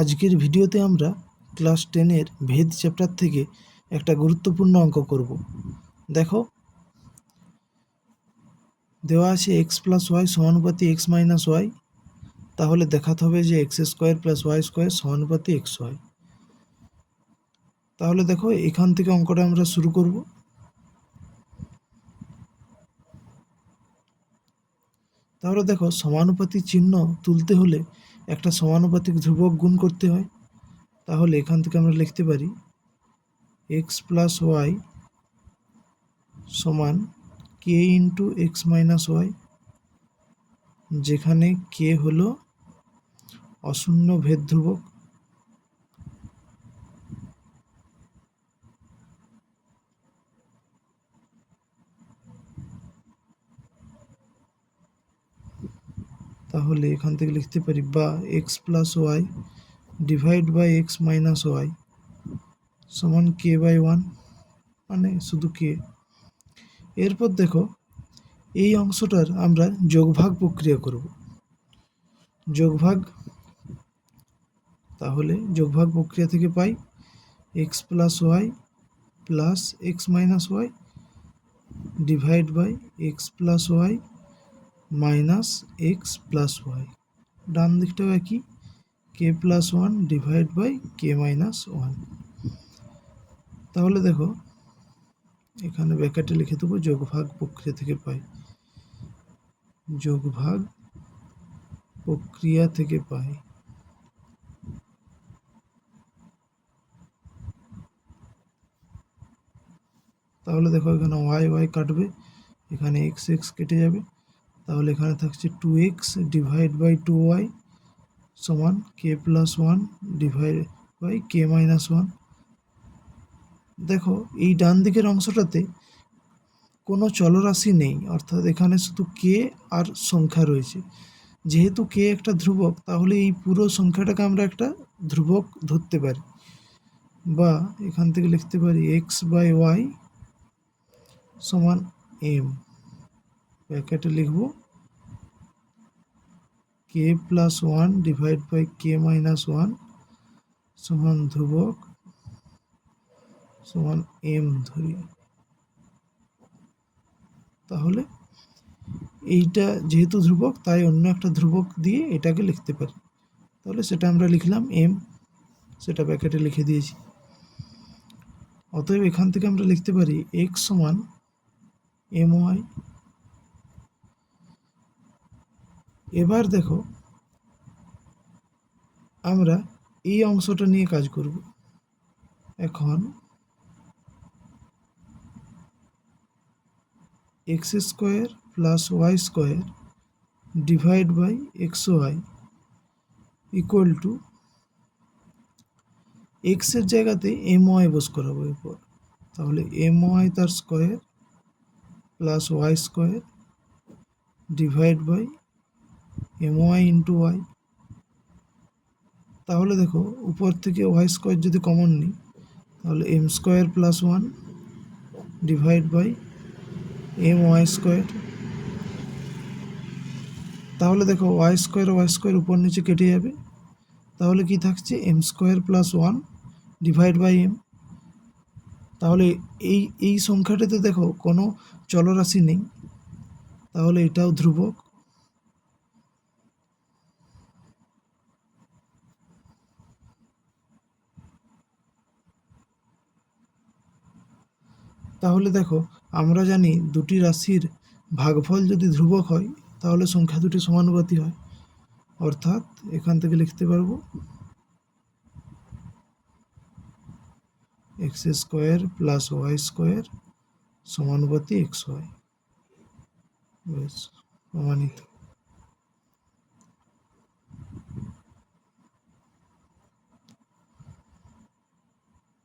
আজকের ভিডিওতে আমরা ক্লাস 10-এর ভেদ চ্যাপ্টার থেকে একটা গুরুত্বপূর্ণ অঙ্ক করব। দেখো, দেওয়া আছে এক্স প্লাস ওয়াই সমানুপাতি এক্স মাইনাস ওয়াই, তাহলে দেখাতে হবে যে X square plus Y square সমানুপাতি এক্স ওয়াই। তাহলে দেখো, এখান থেকে অঙ্কটা আমরা শুরু করব। তাহলে দেখো, সমানুপাতি চিহ্ন তুলতে হলে একটা সমানুপাতিক ধ্রুবক গুণ করতে হয়। তাহলে এখান থেকে আমরা লিখতে পারি এক্স প্লাস ওয়াই সমান কে ইন্টু এক্স মাইনাস ওয়াই, যেখানে কে হলো অশূন্য ভেদ ধ্রুবক। তাহলে এখান থেকে লিখতে পারি বা x plus y divide by x minus y সমান কে বাই ওয়ান, মানে শুধু কে। এরপর দেখো, এই অংশটার আমরা যোগভাগ প্রক্রিয়া করব। যোগভাগ, তাহলে যোগভাগ প্রক্রিয়া থেকে পাই X plus Y plus X minus Y divide by X plus Y minus X plus Y. ডান দিকটাও একই, K plus one divide by K minus one. তাহলে দেখো, এখানে ব্র্যাকেটে লিখে দেবো যোগভাগ প্রক্রিয়া থেকে পাই, যোগভাগ প্রক্রিয়া থেকে পাই। তাহলে দেখো, এখানে ওয়াই ওয়াই কাটবে, এখানে এক্স এক্স কেটে যাবে। তাহলে এখানে থাকছে two X divide by two Y সমান K plus one divide by K minus one. দেখো, এই ডান দিকের অংশটাতে কোনো চলরাশি নেই, অর্থাৎ এখানে শুধু কে আর সংখ্যা রয়েছে। যেহেতু কে একটা ধ্রুবক, তাহলে এই পুরো সংখ্যাটাকে আমরা একটা ধ্রুবক ধরতে পারি, বা এখান থেকে লিখতে পারি এক্স বাই ওয়াই সমান এম। ব্র্যাকেটে লিখব K plus one divide by K minus one সমান ধ্রুবক সমান এম ধরি। তাহলে এইটা যেহেতু ধ্রুবক, তাই অন্য একটা ধ্রুবক দিয়ে এটাকে লিখতে পারি। তাহলে সেটা আমরা লিখলাম এম, সেটা ব্র্যাকেটে লিখে দিয়েছি। অতএব এখান থেকে আমরা লিখতে পারি এক্স সমান এম ওয়াই। এবার দেখো, আমরা এই অংশটা নিয়ে কাজ করব। এখন x square plus Y square divide by x y equal to এক্সের জায়গাতে এম ওয়াই বস করাবো এরপর। তাহলে এম ওয়াই তার square plus Y square divide by m y into y. তাহলে দেখো, উপর থেকে ওয়াই স্কোয়ার যদি কমন নিই, তাহলে m square plus one divide by m y square. তাহলে দেখো, ওয়াই স্কোয়ার উপর নিচে কেটে যাবে। তাহলে কি থাকছে, m square plus one divide by m. তাহলে এই সংখ্যাটাতে দেখো কোনো চলরাশি নেই, তাহলে এটাও ধ্রুবক। তাহলে দেখো, আমরা জানি দুটি রাশির ভাগফল যদি ধ্রুবক হয়, তাহলে সংখ্যা দুটি সমানুপাতি হয়। অর্থাৎ এখান থেকে লিখতে পারবো X square plus Y square সমানুপাতি এক্স ওয়াই। বেশ, প্রমাণিত।